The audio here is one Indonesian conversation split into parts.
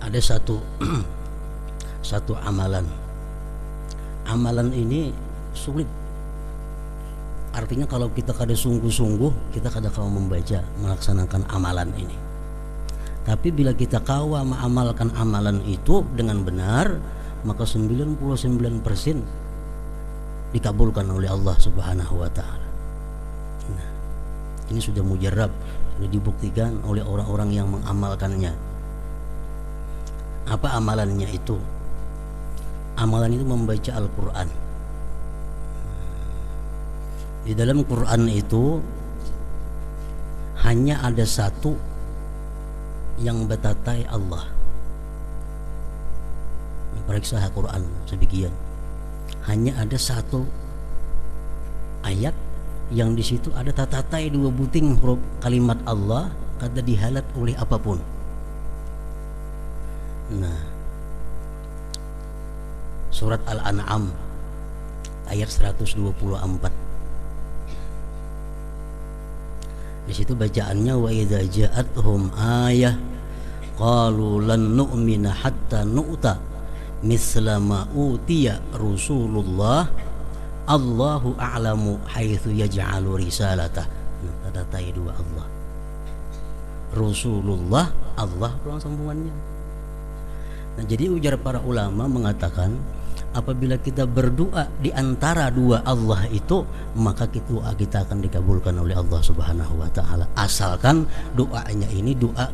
ada satu satu amalan. Amalan ini sulit. Artinya kalau kita kada sungguh-sungguh, kita kada kau membaca, melaksanakan amalan ini. Tapi bila kita kau mengamalkan amalan itu dengan benar, maka 99% dikabulkan oleh Allah Subhanahu wa taala. Nah, ini sudah mujarab, sudah dibuktikan oleh orang-orang yang mengamalkannya. Apa amalannya itu? Amalan itu membaca Al-Quran. Di dalam Quran itu hanya ada satu yang betatai Allah. Periksa Al-Quran sebagian. Hanya ada satu ayat yang di situ ada tatatai dua buting huruf kalimat Allah kada dihalat oleh apapun. Nah, surat Al-An'am ayat 124. Di situ bacaannya wa idza ja'atuhum ayah qalu lan nu'mina hatta nu'ta misla ma utiya Rasulullah Allahu a'lamu haitsu yaj'alu risalatah. Nah, tatatai dua Allah. Rasulullah, Allah ruang sambungannya. Nah, jadi ujar para ulama mengatakan apabila kita berdoa di antara dua Allah itu, maka kita akan dikabulkan oleh Allah Subhanahu wa taala. Asalkan doanya ini doa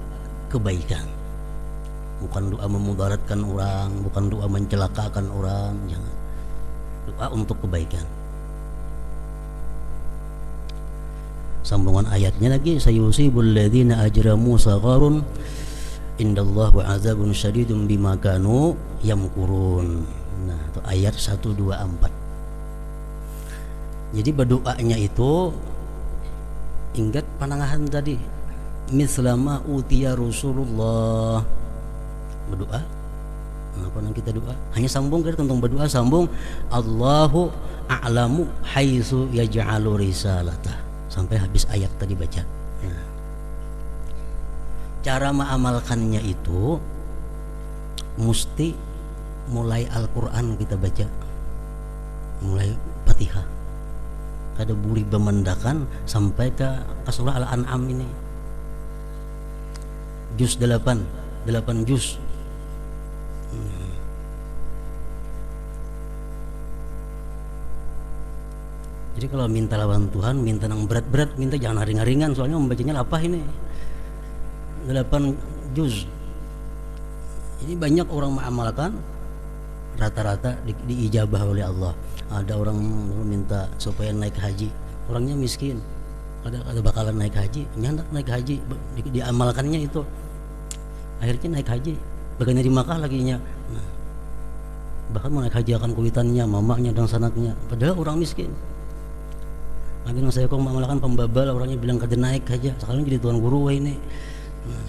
kebaikan. Bukan doa memudaratkan orang, bukan doa mencelakakan orang, jangan. Doa untuk kebaikan. Sambungan ayatnya lagi, sayusibul ladzina ajramu sagharun indallah wa azabun syadidun bima kanu yamkurun. Nah, itu ayat 124. Jadi berdoanya itu ingat panangahan tadi, mislama utiya Rasulullah. Berdoa apa yang kita doa? Hanya sambung kita tentang berdoa, sambung Allahu a'lamu haitsu yaj'alu risalatah sampai habis ayat tadi baca. Nah, cara mengamalkannya itu mesti mulai Al-Quran kita baca, mulai Fatihah kada boleh bemendakan sampai ke surah Al-An'am ini juz 8 juz. Jadi kalau minta lawan Tuhan, minta yang berat-berat, minta jangan ringan-ringan, soalnya membacanya lapah ini 8 juz. Ini banyak orang mengamalkan, rata-rata diijabah oleh Allah. Ada orang minta supaya naik haji, orangnya miskin, ada bakalan naik haji, nyandak naik haji, diamalkannya itu, akhirnya naik haji, bagiannya di Makkah laginya. Nah, bahkan mau naik haji akan kuitannya, mamanya dan sanaknya, padahal orang miskin. Lagi yang saya kok mengamalkan pembabal, orangnya bilang kada naik aja, sekarang jadi tuan guru ini. Nah,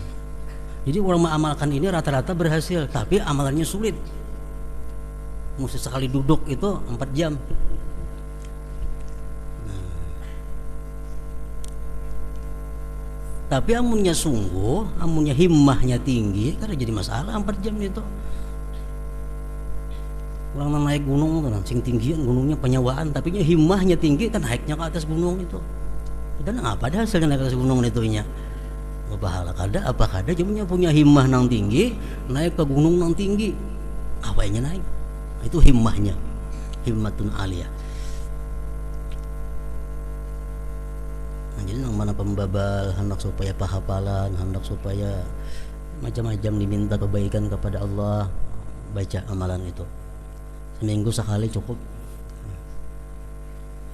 jadi orang mengamalkan ini rata-rata berhasil, tapi amalannya sulit. Mesti sekali duduk itu 4 jam. Nah, tapi amunnya sungguh, amunnya himmahnya tinggi, kan jadi masalah 4 jam itu. Orang naik gunung kan, sing tinggian gunungnya penyewaan, tapi himmahnya tinggi kan naiknya ke atas gunung itu. Dan apa ada hasilnya naik ke atas gunung itu nya? Pahala kada, apa kada cuma punya himmah nang tinggi, naik ke gunung nang tinggi. Awalnya naik. Itu himmahnya. Himmatun aliyah. Nah, jadi nang mana pembabal hendak supaya pahapalan, hendak supaya macam-macam diminta kebaikan kepada Allah, baca amalan itu. Seminggu sekali cukup.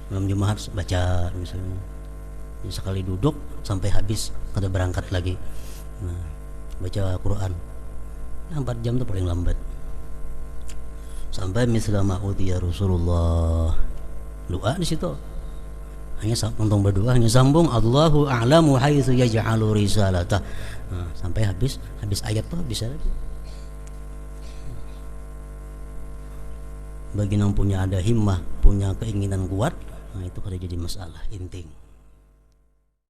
Malam Jumat baca misalnya. Jadi sekali duduk sampai habis, kada berangkat lagi. Nah, baca Quran. 4 jam itu paling lambat. Sampai mislama utiya Rasulullah. Doa di situ. Hanya tentang berdoa, hanya sambung Allahu a'lamu haitsu yaj'alu risalatah. Nah, sampai habis ayat tuh bisa lagi. Bagi yang punya ada himmah, punya keinginan kuat, nah itu kada jadi masalah inting.